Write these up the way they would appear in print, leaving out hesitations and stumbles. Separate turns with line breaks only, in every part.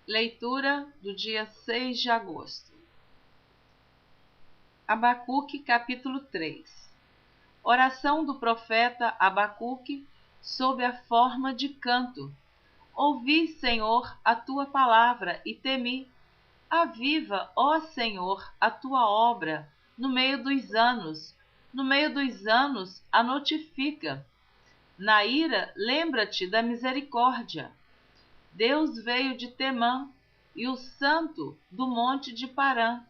Leitura do dia 6 de agosto. Abacuque, capítulo 3. Oração do profeta Abacuque sob a forma de canto. Ouvi, Senhor, a tua palavra e temi. Aviva, ó Senhor, a tua obra no meio dos anos. No meio dos anos a notifica. Na ira, lembra-te da misericórdia. Deus veio de Temã e o Santo do monte de Parã.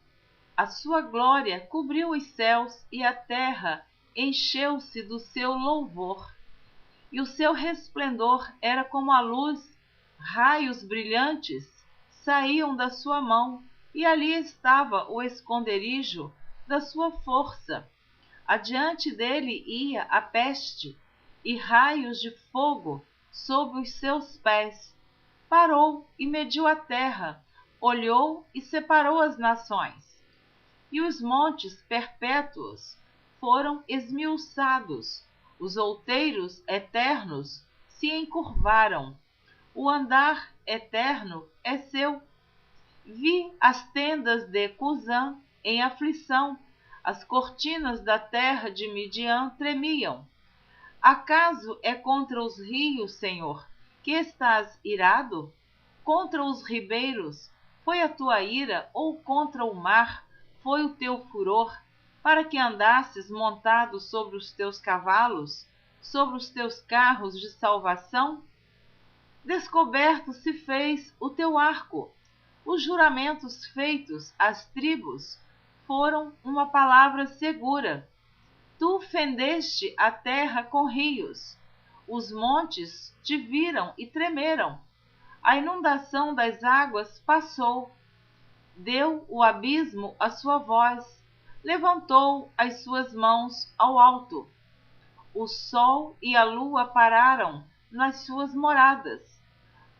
A sua glória cobriu os céus e a terra encheu-se do seu louvor. E o seu resplendor era como a luz, raios brilhantes saíam da sua mão, e ali estava o esconderijo da sua força. Adiante dele ia a peste, e raios de fogo sob os seus pés. Parou e mediu a terra, olhou e separou as nações. E os montes perpétuos foram esmiuçados, os outeiros eternos se encurvaram. O andar eterno é seu. Vi as tendas de Cusã em aflição, as cortinas da terra de Midian tremiam. Acaso é contra os rios, Senhor, que estás irado? Contra os ribeiros foi a tua ira, ou contra o mar foi o teu furor, para que andasses montado sobre os teus cavalos, sobre os teus carros de salvação? Descoberto se fez o teu arco. Os juramentos feitos às tribos foram uma palavra segura. Tu fendeste a terra com rios. Os montes te viram e tremeram. A inundação das águas passou. Deu o abismo a sua voz. Levantou as suas mãos ao alto. O sol e a lua pararam nas suas moradas.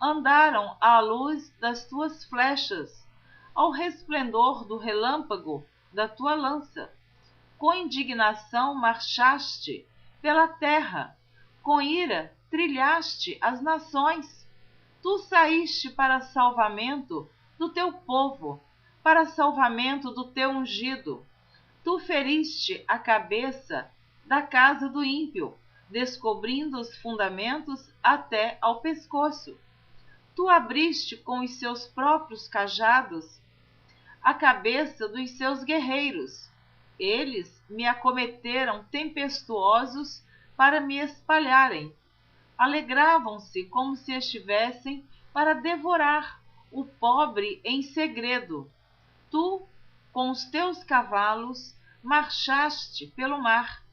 Andaram à luz das tuas flechas, ao resplendor do relâmpago da tua lança. Com indignação marchaste pela terra, com ira trilhaste as nações. Tu saíste para salvamento do teu povo, para salvamento do teu ungido. Tu feriste a cabeça da casa do ímpio, descobrindo os fundamentos até ao pescoço. Tu abriste com os seus próprios cajados a cabeça dos seus guerreiros. Eles me acometeram tempestuosos para me espalharem. Alegravam-se como se estivessem para devorar o pobre em segredo. Tu, com os teus cavalos, marchaste pelo mar,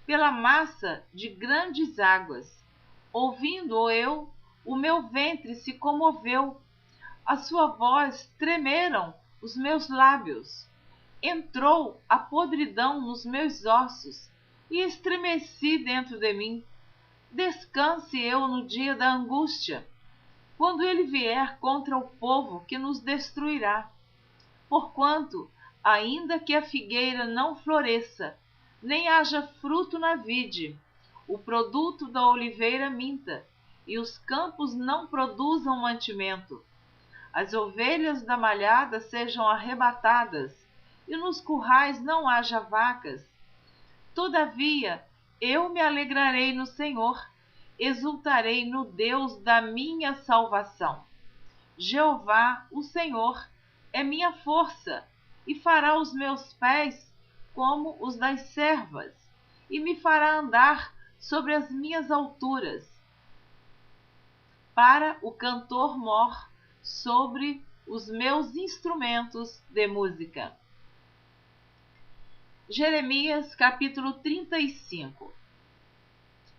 pela massa de grandes águas. Ouvindo-o eu, o meu ventre se comoveu. A sua voz tremeram os meus lábios. Entrou a podridão nos meus ossos e estremeci dentro de mim. Descanse eu no dia da angústia, quando ele vier contra o povo que nos destruirá. Porquanto, ainda que a figueira não floresça, nem haja fruto na vide, o produto da oliveira minta, e os campos não produzam mantimento, as ovelhas da malhada sejam arrebatadas, e nos currais não haja vacas. Todavia, eu me alegrarei no Senhor, exultarei no Deus da minha salvação. Jeová, o Senhor, é minha força, e fará os meus pés como os das servas, e me fará andar sobre as minhas alturas. Para o cantor-mor sobre os meus instrumentos de música. Jeremias, capítulo 35.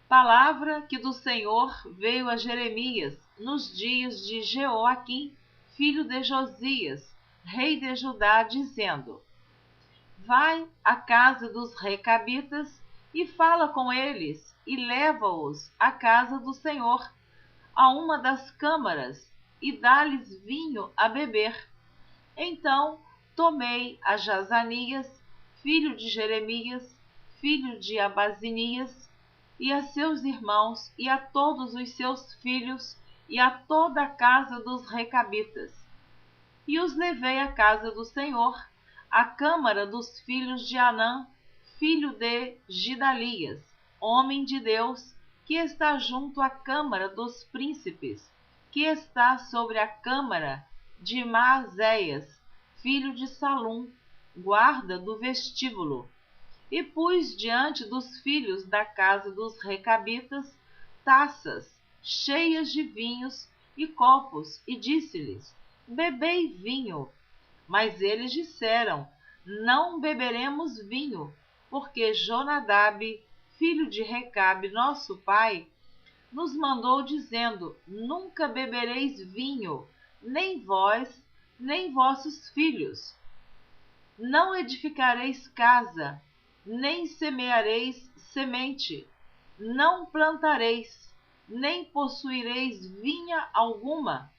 Palavra que do Senhor veio a Jeremias nos dias de Jeoaquim, filho de Josias, rei de Judá, dizendo: Vai à casa dos recabitas e fala com eles, e leva-os à casa do Senhor, a uma das câmaras, e dá-lhes vinho a beber. Então tomei a Jazanias, filho de Jeremias, filho de Abazinias, e a seus irmãos, e a todos os seus filhos, e a toda a casa dos recabitas, e os levei à casa do Senhor, à câmara dos filhos de Anã, filho de Gidalias, homem de Deus, que está junto à câmara dos príncipes, que está sobre a câmara de Maazéias, filho de Salum, guarda do vestíbulo. E pus diante dos filhos da casa dos recabitas taças cheias de vinhos e copos, e disse-lhes: bebei vinho. Mas eles disseram: não beberemos vinho, porque Jonadab, filho de Recabe, nosso pai, nos mandou dizendo: nunca bebereis vinho, nem vós, nem vossos filhos. Não edificareis casa, nem semeareis semente, não plantareis, nem possuireis vinha alguma,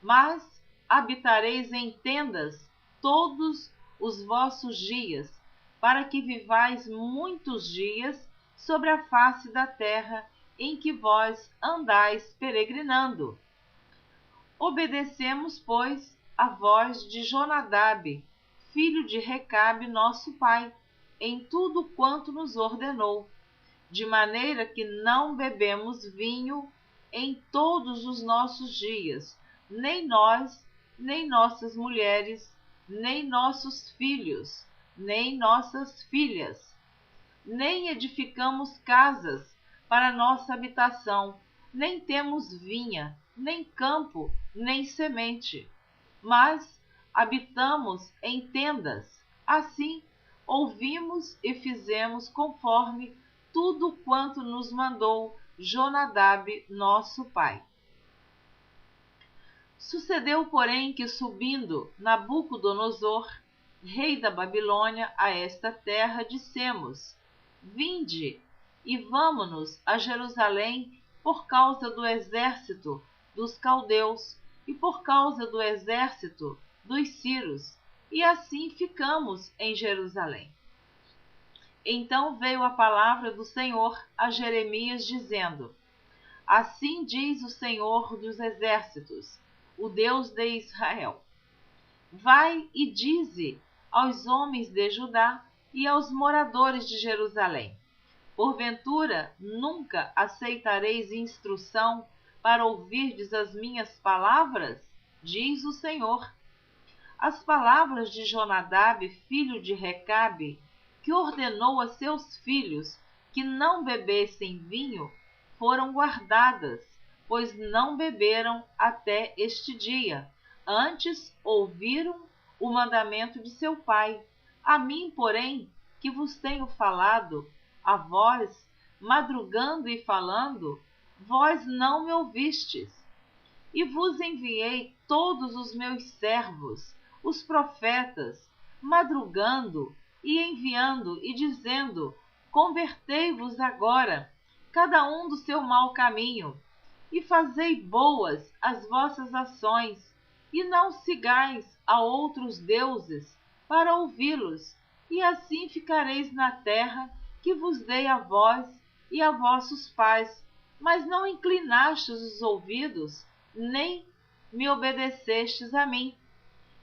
mas habitareis em tendas todos os vossos dias, para que vivais muitos dias sobre a face da terra em que vós andais peregrinando. Obedecemos, pois, a voz de Jonadab, filho de Recabe, nosso pai, em tudo quanto nos ordenou, de maneira que não bebemos vinho em todos os nossos dias, nem nós, nem nossas mulheres, nem nossos filhos, nem nossas filhas. Nem edificamos casas para nossa habitação, nem temos vinha, nem campo, nem semente, mas habitamos em tendas. Assim, ouvimos e fizemos conforme tudo quanto nos mandou Jonadab, nosso pai. Sucedeu, porém, que subindo Nabucodonosor, rei da Babilônia, a esta terra, dissemos: vinde e vamo-nos a Jerusalém por causa do exército dos caldeus e por causa do exército dos sírios, e assim ficamos em Jerusalém. Então veio a palavra do Senhor a Jeremias, dizendo: assim diz o Senhor dos exércitos, o Deus de Israel: vai e dize aos homens de Judá e aos moradores de Jerusalém: porventura nunca aceitareis instrução para ouvirdes as minhas palavras? Diz o Senhor. As palavras de Jonadab, filho de Recabe, que ordenou a seus filhos que não bebessem vinho, foram guardadas, pois não beberam até este dia. Antes ouviram o mandamento de seu pai. A mim, porém, que vos tenho falado, a vós, madrugando e falando, vós não me ouvistes. E vos enviei todos os meus servos, os profetas, madrugando e enviando e dizendo: convertei-vos agora, cada um do seu mau caminho, e fazei boas as vossas ações, e não sigais a outros deuses para ouvi-los, e assim ficareis na terra que vos dei a vós e a vossos pais. Mas não inclinastes os ouvidos, nem me obedecestes a mim,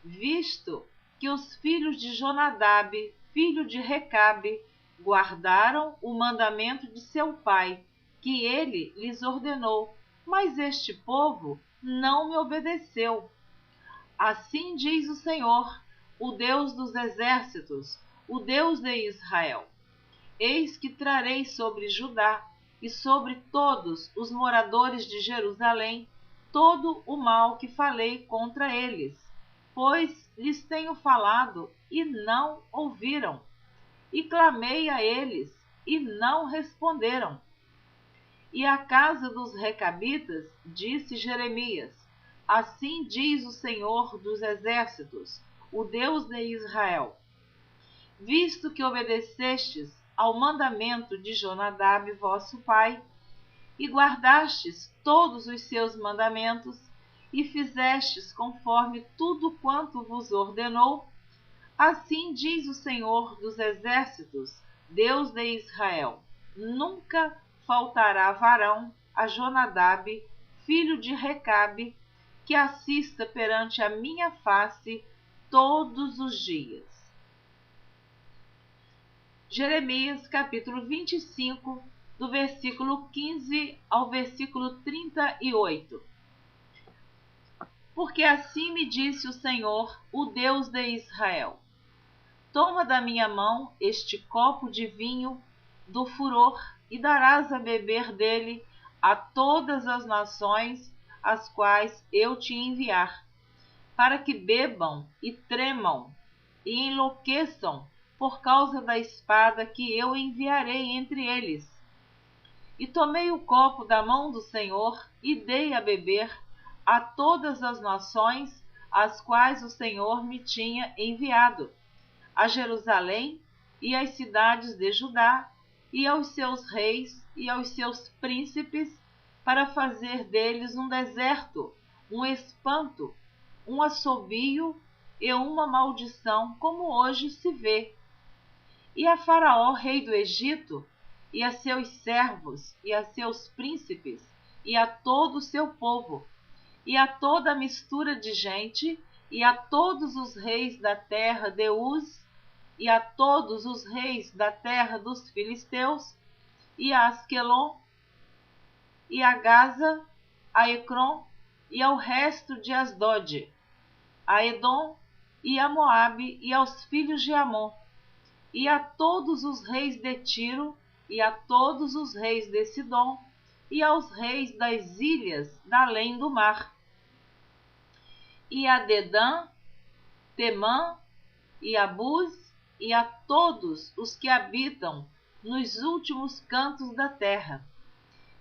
visto que os filhos de Jonadab, filho de Recabe, guardaram o mandamento de seu pai, que ele lhes ordenou, mas este povo não me obedeceu. Assim diz o Senhor, o Deus dos exércitos, o Deus de Israel: eis que trarei sobre Judá e sobre todos os moradores de Jerusalém todo o mal que falei contra eles, pois lhes tenho falado e não ouviram, e clamei a eles e não responderam. E à casa dos recabitas disse Jeremias: assim diz o Senhor dos exércitos, o Deus de Israel: visto que obedecestes ao mandamento de Jonadab, vosso pai, e guardastes todos os seus mandamentos, e fizestes conforme tudo quanto vos ordenou, assim diz o Senhor dos exércitos, Deus de Israel: nunca faltará varão a Jonadab, filho de Recabe, que assista perante a minha face todos os dias. Jeremias capítulo 25, do versículo 15 ao versículo 38. Porque assim me disse o Senhor, o Deus de Israel: toma da minha mão este copo de vinho do furor e darás a beber dele a todas as nações as quais eu te enviar, para que bebam e tremam e enlouqueçam por causa da espada que eu enviarei entre eles. E tomei o copo da mão do Senhor e dei a beber a todas as nações as quais o Senhor me tinha enviado, a Jerusalém e às cidades de Judá, e aos seus reis e aos seus príncipes, para fazer deles um deserto, um espanto, um assobio e uma maldição, como hoje se vê. E a Faraó, rei do Egito, e a seus servos, e a seus príncipes, e a todo o seu povo, e a toda a mistura de gente, e a todos os reis da terra de Uz, e a todos os reis da terra dos filisteus, e a Asquelon, e a Gaza, a Ecrom, e ao resto de Asdod, a Edom, e a Moabe, e aos filhos de Amon, e a todos os reis de Tiro, e a todos os reis de Sidom, e aos reis das ilhas da além do mar, e a Dedã, Temã, e a Buz, e a todos os que habitam nos últimos cantos da terra,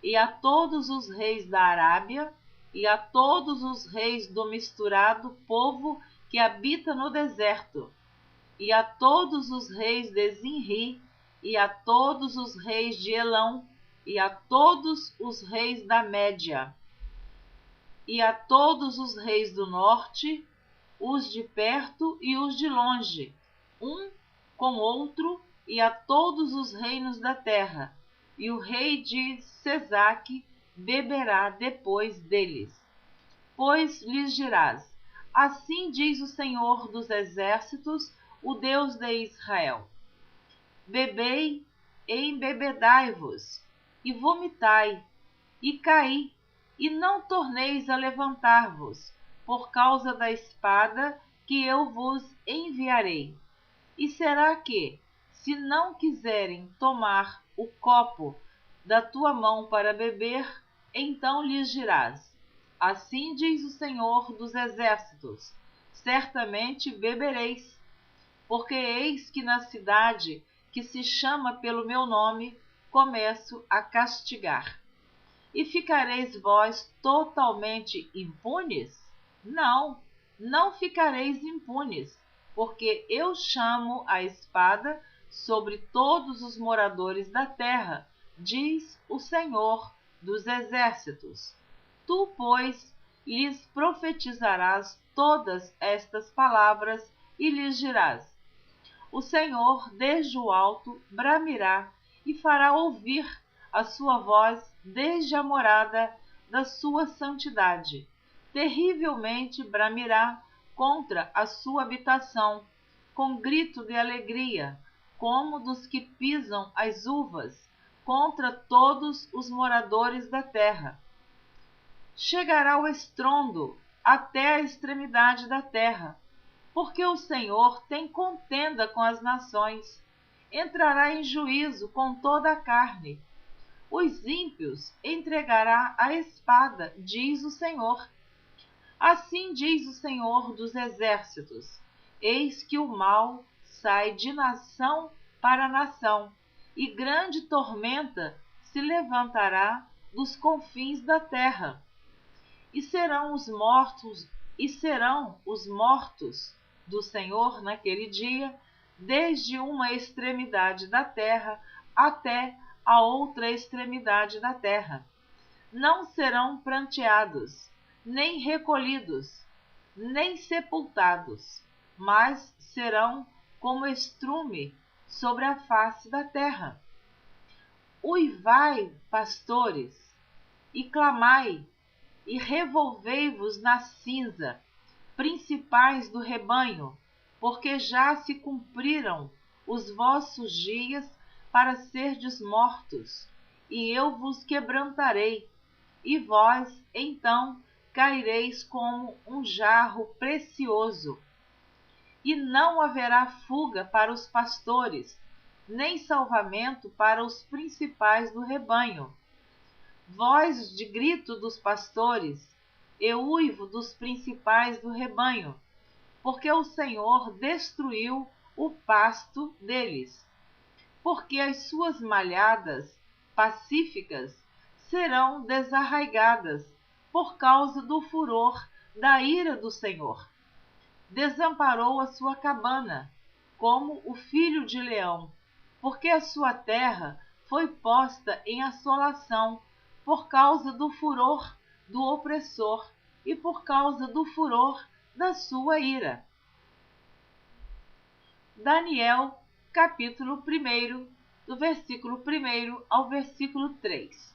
e a todos os reis da Arábia, e a todos os reis do misturado povo que habita no deserto, e a todos os reis de Zinri, e a todos os reis de Elão, e a todos os reis da Média, e a todos os reis do norte, os de perto e os de longe, um com outro, e a todos os reinos da terra, e o rei de Sesaque beberá depois deles. Pois lhes dirás: assim diz o Senhor dos exércitos, o Deus de Israel: bebei e embebedai-vos, e vomitai, e caí, e não torneis a levantar-vos, por causa da espada que eu vos enviarei. E será que, se não quiserem tomar o copo da tua mão para beber, então lhes dirás: assim diz o Senhor dos exércitos: certamente bebereis, porque eis que na cidade que se chama pelo meu nome, começo a castigar. E ficareis vós totalmente impunes? Não, não ficareis impunes, porque eu chamo a espada sobre todos os moradores da terra, diz o Senhor dos exércitos. Tu, pois, lhes profetizarás todas estas palavras e lhes dirás: o Senhor, desde o alto, bramirá e fará ouvir a sua voz desde a morada da sua santidade. Terrivelmente bramirá contra a sua habitação, com grito de alegria, como dos que pisam as uvas, contra todos os moradores da terra. Chegará o estrondo até a extremidade da terra, porque o Senhor tem contenda com as nações, entrará em juízo com toda a carne. Os ímpios entregará à espada, diz o Senhor. Assim diz o Senhor dos exércitos: eis que o mal sai de nação para nação, e grande tormenta se levantará dos confins da terra. E serão os mortos do Senhor naquele dia, desde uma extremidade da terra até a outra extremidade da terra. Não serão pranteados, nem recolhidos, nem sepultados, mas serão como estrume sobre a face da terra. Uivai, pastores, e clamai, e revolvei-vos na cinza, principais do rebanho, porque já se cumpriram os vossos dias para serdes mortos, e eu vos quebrantarei, e vós, então, caireis como um jarro precioso. E não haverá fuga para os pastores, nem salvamento para os principais do rebanho. Voz de grito dos pastores, e uivo dos principais do rebanho, porque o Senhor destruiu o pasto deles. Porque as suas malhadas pacíficas serão desarraigadas por causa do furor da ira do Senhor. Desamparou a sua cabana, como o filho de leão, porque a sua terra foi posta em assolação por causa do furor do opressor e por causa do furor da sua ira. Daniel, capítulo 1, do versículo 1 ao versículo 3.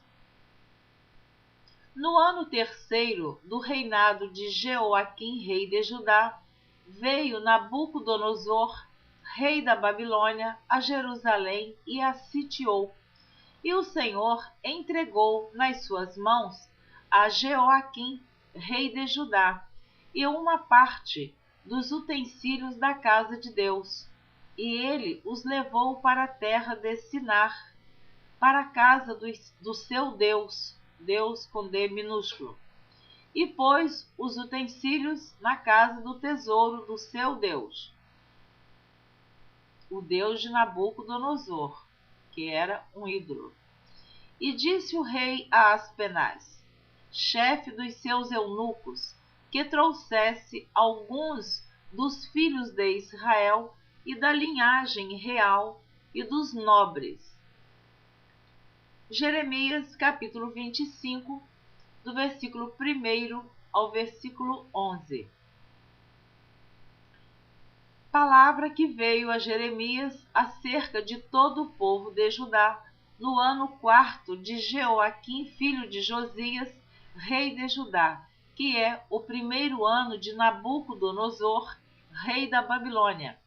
No ano terceiro do reinado de Jeoaquim, rei de Judá, veio Nabucodonosor, rei da Babilônia, a Jerusalém e a sitiou. E o Senhor entregou nas suas mãos a Jeoaquim, rei de Judá, e uma parte dos utensílios da casa de Deus. E ele os levou para a terra de Sinar, para a casa do seu Deus, Deus com D minúsculo, e pôs os utensílios na casa do tesouro do seu Deus, o Deus de Nabucodonosor, que era um ídolo. E disse o rei a Aspenaz, chefe dos seus eunucos, que trouxesse alguns dos filhos de Israel e da linhagem real e dos nobres. Jeremias, capítulo 25, do versículo 1 ao versículo 11. Palavra que veio a Jeremias acerca de todo o povo de Judá, no ano 4 de Jeoaquim, filho de Josias, rei de Judá, que é o primeiro ano de Nabucodonosor, rei da Babilônia,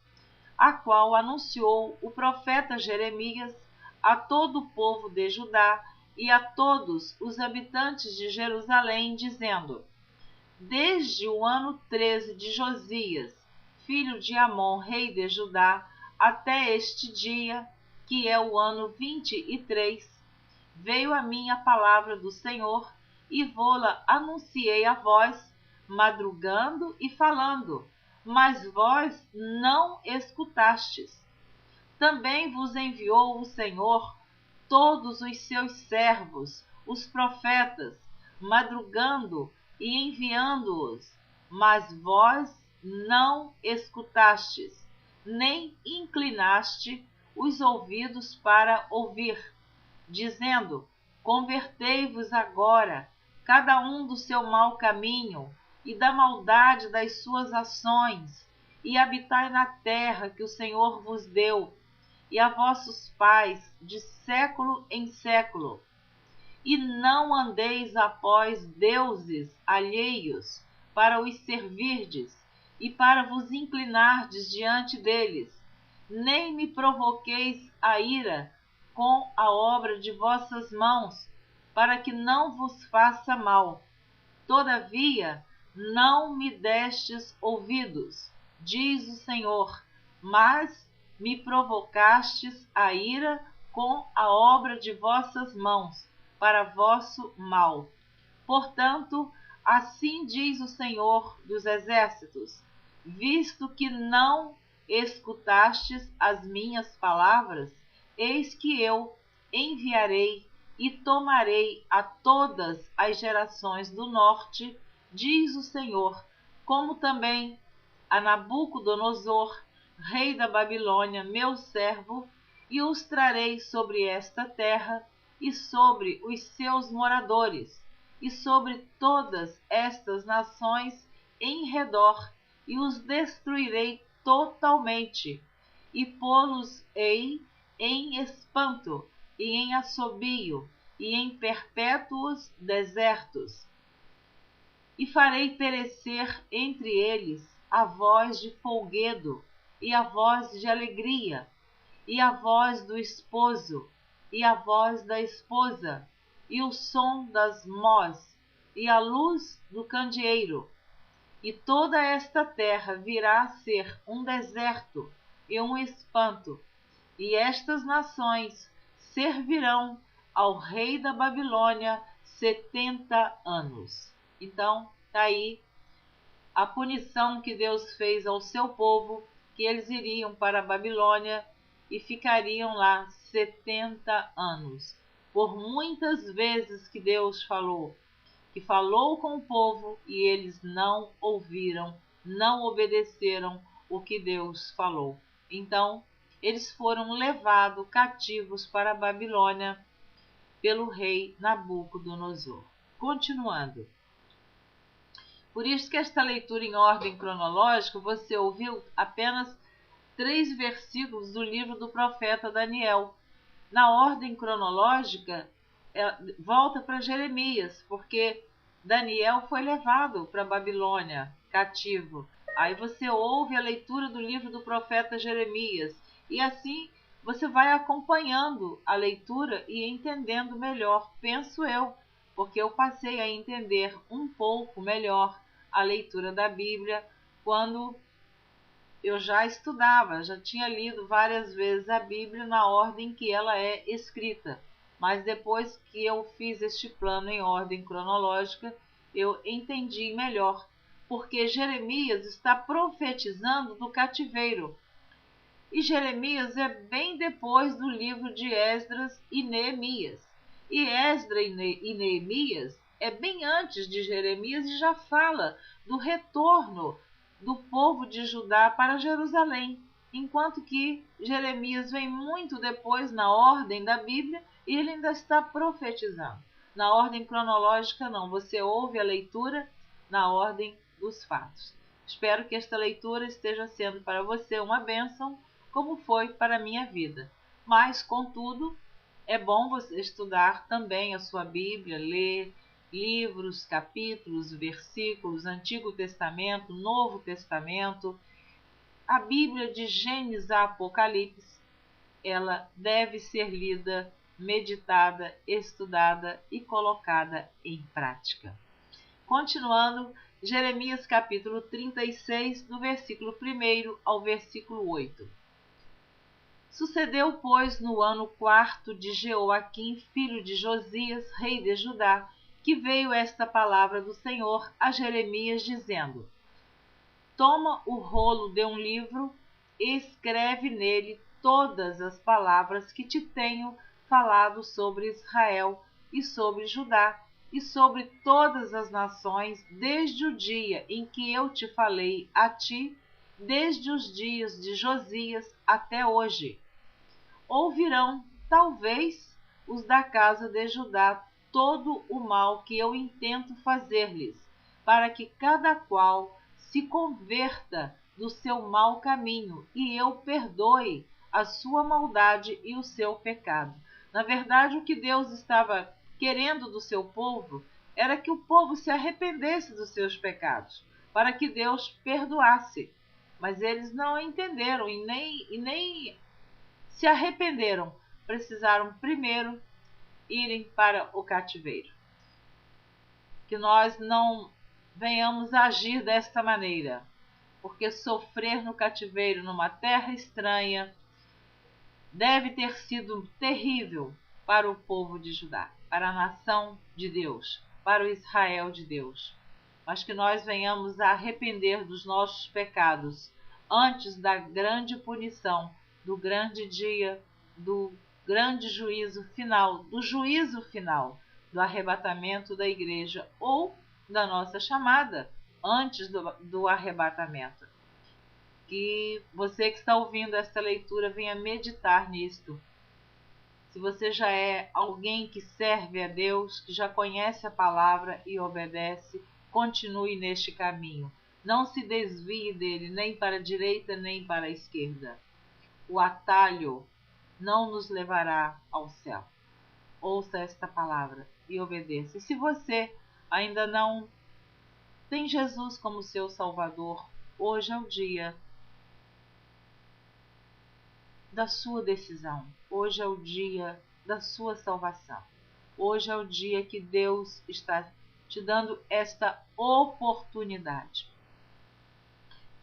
a qual anunciou o profeta Jeremias a todo o povo de Judá e a todos os habitantes de Jerusalém, dizendo: desde o ano 13 de Josias, filho de Amon, rei de Judá, até este dia, que é o ano 23, veio a mim a palavra do Senhor, e vô-la anunciei a vós, madrugando e falando, mas vós não escutastes. Também vos enviou o Senhor todos os seus servos, os profetas, madrugando e enviando-os, mas vós não escutastes, nem inclinaste os ouvidos para ouvir, dizendo: convertei-vos agora, cada um do seu mau caminho e da maldade das suas ações, e habitai na terra que o Senhor vos deu, e a vossos pais, de século em século. E não andeis após deuses alheios, para os servirdes, e para vos inclinardes diante deles, nem me provoqueis a ira com a obra de vossas mãos, para que não vos faça mal. Todavia, não me destes ouvidos, diz o Senhor, mas me provocastes a ira com a obra de vossas mãos, para vosso mal. Portanto, assim diz o Senhor dos Exércitos, visto que não escutastes as minhas palavras, eis que eu enviarei e tomarei a todas as gerações do norte, diz o Senhor, como também a Nabucodonosor, rei da Babilônia, meu servo, e os trarei sobre esta terra e sobre os seus moradores, e sobre todas estas nações em redor, e os destruirei totalmente, e pô-los-ei em espanto, e em assobio, e em perpétuos desertos. E farei perecer entre eles a voz de folguedo, e a voz de alegria, e a voz do esposo, e a voz da esposa, e o som das mós, e a luz do candeeiro. E toda esta terra virá a ser um deserto e um espanto, e estas nações servirão ao rei da Babilônia 70 anos. Então, está aí a punição que Deus fez ao seu povo, que eles iriam para a Babilônia e ficariam lá 70 anos. Por muitas vezes que Deus falou, que falou com o povo e eles não ouviram, não obedeceram o que Deus falou. Então, eles foram levados cativos para a Babilônia pelo rei Nabucodonosor. Continuando. Por isso que esta leitura em ordem cronológica, você ouviu apenas 3 versículos do livro do profeta Daniel. Na ordem cronológica, volta para Jeremias, porque Daniel foi levado para a Babilônia, cativo. Aí você ouve a leitura do livro do profeta Jeremias, e assim você vai acompanhando a leitura e entendendo melhor, penso eu, porque eu passei a entender um pouco melhor a leitura da Bíblia quando eu já estudava, já tinha lido várias vezes a Bíblia na ordem que ela é escrita. Mas depois que eu fiz este plano em ordem cronológica, eu entendi melhor, porque Jeremias está profetizando do cativeiro. E Jeremias é bem depois do livro de Esdras e Neemias. E Esdras e Neemias é bem antes de Jeremias e já fala do retorno do povo de Judá para Jerusalém, enquanto que Jeremias vem muito depois na ordem da Bíblia e ele ainda está profetizando. Na ordem cronológica não, você ouve a leitura na ordem dos fatos. Espero que esta leitura esteja sendo para você uma bênção, como foi para a minha vida. Mas, contudo, é bom você estudar também a sua Bíblia, ler livros, capítulos, versículos, Antigo Testamento, Novo Testamento. A Bíblia de Gênesis a Apocalipse, ela deve ser lida, meditada, estudada e colocada em prática. Continuando, Jeremias capítulo 36, do versículo 1 ao versículo 8. Sucedeu, pois, no ano 4º de Jeoaquim, filho de Josias, rei de Judá, que veio esta palavra do Senhor a Jeremias, dizendo: Toma o rolo de um livro e escreve nele todas as palavras que te tenho falado sobre Israel e sobre Judá e sobre todas as nações, desde o dia em que eu te falei a ti, desde os dias de Josias até hoje. Ouvirão, talvez, os da casa de Judá todo o mal que eu intento fazer-lhes, para que cada qual se converta do seu mau caminho e eu perdoe a sua maldade e o seu pecado. Na verdade, o que Deus estava querendo do seu povo era que o povo se arrependesse dos seus pecados, para que Deus perdoasse. Mas eles não entenderam e nem se arrependeram, precisaram primeiro irem para o cativeiro. Que nós não venhamos agir desta maneira, porque sofrer no cativeiro numa terra estranha deve ter sido terrível para o povo de Judá, para a nação de Deus, para o Israel de Deus. Mas que nós venhamos a arrepender dos nossos pecados antes da grande punição, do grande dia, do grande juízo final, do juízo final, do arrebatamento da igreja ou da nossa chamada antes do arrebatamento. Que você que está ouvindo esta leitura venha meditar nisto. Se você já é alguém que serve a Deus, que já conhece a palavra e obedece, continue neste caminho. Não se desvie dele, nem para a direita, nem para a esquerda. O atalho não nos levará ao céu. Ouça esta palavra e obedeça. E se você ainda não tem Jesus como seu Salvador, hoje é o dia da sua decisão. Hoje é o dia da sua salvação. Hoje é o dia que Deus está te dando esta oportunidade.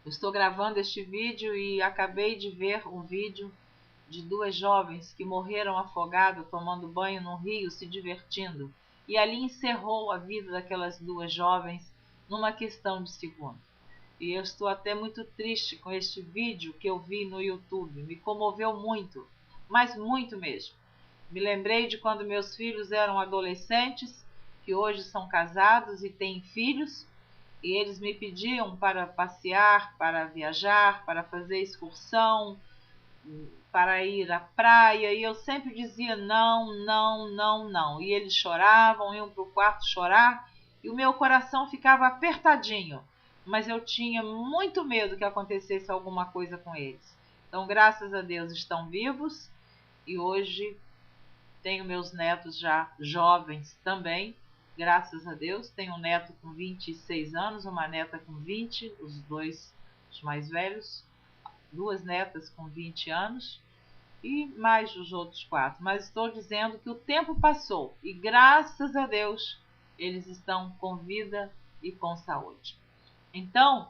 Eu estou gravando este vídeo e acabei de ver um vídeo de duas jovens que morreram afogadas tomando banho no rio, se divertindo. E ali encerrou a vida daquelas duas jovens numa questão de segundo. E eu estou até muito triste com este vídeo que eu vi no YouTube. Me comoveu muito, mas muito mesmo. Me lembrei de quando meus filhos eram adolescentes, que hoje são casados e têm filhos, e eles me pediam para passear, para viajar, para fazer excursão, para ir à praia, e eu sempre dizia não, não, não, não. E eles choravam, iam para o quarto chorar, e o meu coração ficava apertadinho, mas eu tinha muito medo que acontecesse alguma coisa com eles. Então, graças a Deus, estão vivos, e hoje tenho meus netos já jovens também, graças a Deus. Tenho um neto com 26 anos, uma neta com 20, os dois os mais velhos, duas netas com 20 anos e mais os outros 4. Mas estou dizendo que o tempo passou e graças a Deus eles estão com vida e com saúde. Então,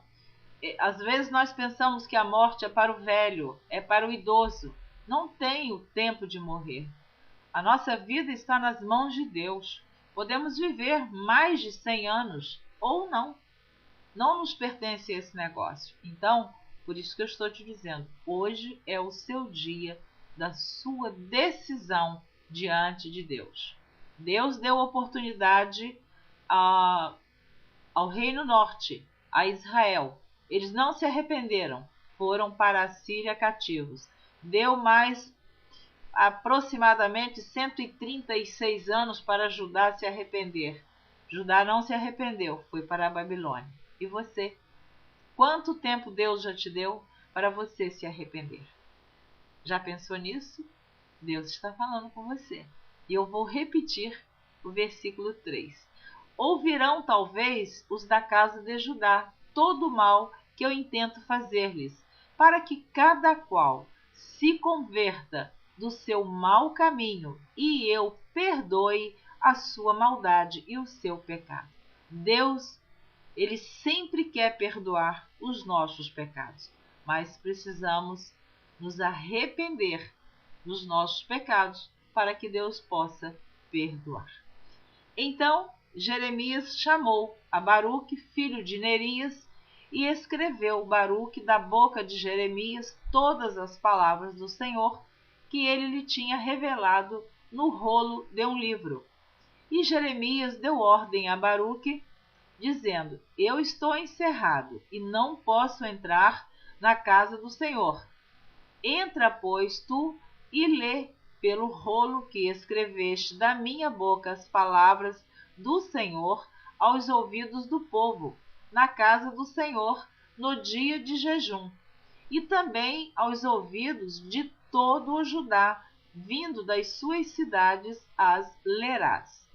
às vezes nós pensamos que a morte é para o velho, é para o idoso. Não tem o tempo de morrer. A nossa vida está nas mãos de Deus. Podemos viver mais de 100 anos ou não. Não nos pertence esse negócio. Então, por isso que eu estou te dizendo, hoje é o seu dia da sua decisão diante de Deus. Deus deu oportunidade ao Reino Norte, a Israel. Eles não se arrependeram, foram para a Síria cativos. Deu mais aproximadamente 136 anos para Judá se arrepender. Judá não se arrependeu, foi para a Babilônia. E você? Quanto tempo Deus já te deu para você se arrepender? Já pensou nisso? Deus está falando com você. E eu vou repetir o versículo 3. Ouvirão talvez os da casa de Judá todo o mal que eu intento fazer-lhes, para que cada qual se converta do seu mau caminho e eu perdoe a sua maldade e o seu pecado. Deus, Ele sempre quer perdoar os nossos pecados, mas precisamos nos arrepender dos nossos pecados para que Deus possa perdoar. Então, Jeremias chamou a Baruque, filho de Nerias, e escreveu Baruque da boca de Jeremias todas as palavras do Senhor que ele lhe tinha revelado no rolo de um livro. E Jeremias deu ordem a Baruque, dizendo: Eu estou encerrado e não posso entrar na casa do Senhor. Entra, pois, tu e lê pelo rolo que escreveste da minha boca as palavras do Senhor aos ouvidos do povo, na casa do Senhor, no dia de jejum, e também aos ouvidos de todo o Judá, vindo das suas cidades as lerás.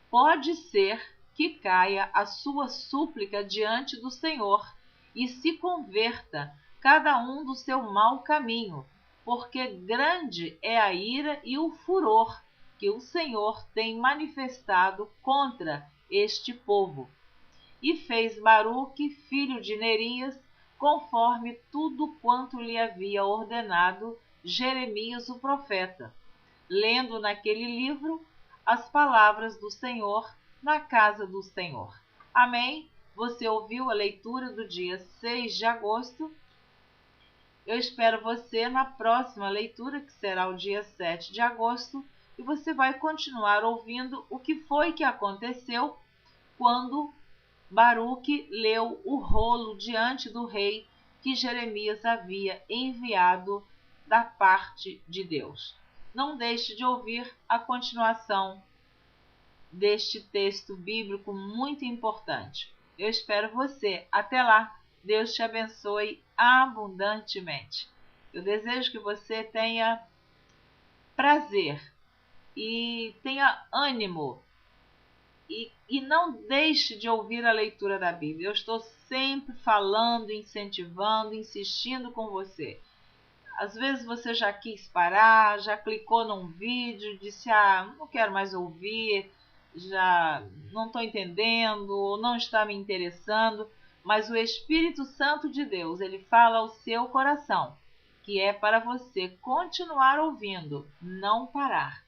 Pode ser que caia a sua súplica diante do Senhor e se converta cada um do seu mau caminho, porque grande é a ira e o furor que o Senhor tem manifestado contra este povo. E fez Baruque, filho de Nerias, conforme tudo quanto lhe havia ordenado Jeremias o profeta, lendo naquele livro as palavras do Senhor na casa do Senhor. Amém? Você ouviu a leitura do dia 6 de agosto. Eu espero você na próxima leitura, que será o dia 7 de agosto, e você vai continuar ouvindo o que foi que aconteceu quando Baruque leu o rolo diante do rei que Jeremias havia enviado da parte de Deus. Não deixe de ouvir a continuação deste texto bíblico muito importante. Eu espero você. Até lá. Deus te abençoe abundantemente. Eu desejo que você tenha prazer e tenha ânimo e não deixe de ouvir a leitura da Bíblia. Eu estou sempre falando, incentivando, insistindo com você. Às vezes você já quis parar, já clicou num vídeo, disse, não quero mais ouvir, já não estou entendendo, ou não está me interessando, mas o Espírito Santo de Deus, ele fala ao seu coração, que é para você continuar ouvindo, não parar.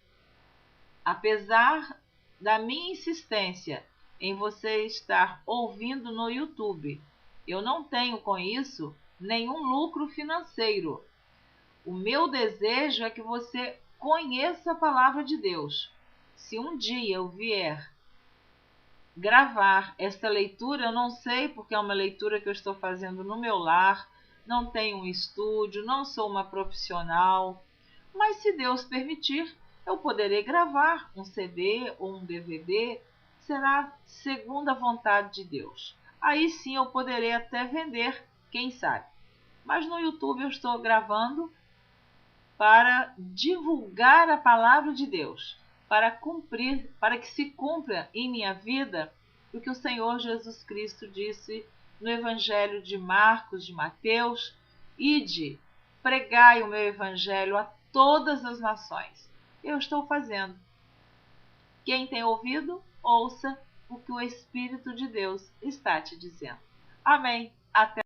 Apesar da minha insistência em você estar ouvindo no YouTube, eu não tenho com isso nenhum lucro financeiro. O meu desejo é que você conheça a palavra de Deus. Se um dia eu vier gravar esta leitura, eu não sei, porque é uma leitura que eu estou fazendo no meu lar, não tenho um estúdio, não sou uma profissional, mas se Deus permitir, eu poderei gravar um CD ou um DVD, será segundo a vontade de Deus. Aí sim eu poderei até vender, quem sabe. Mas no YouTube eu estou gravando para divulgar a palavra de Deus, para que se cumpra em minha vida o que o Senhor Jesus Cristo disse no Evangelho de Marcos, de Mateus: ide, pregai o meu Evangelho a todas as nações. Eu estou fazendo. Quem tem ouvido, ouça o que o Espírito de Deus está te dizendo. Amém. Até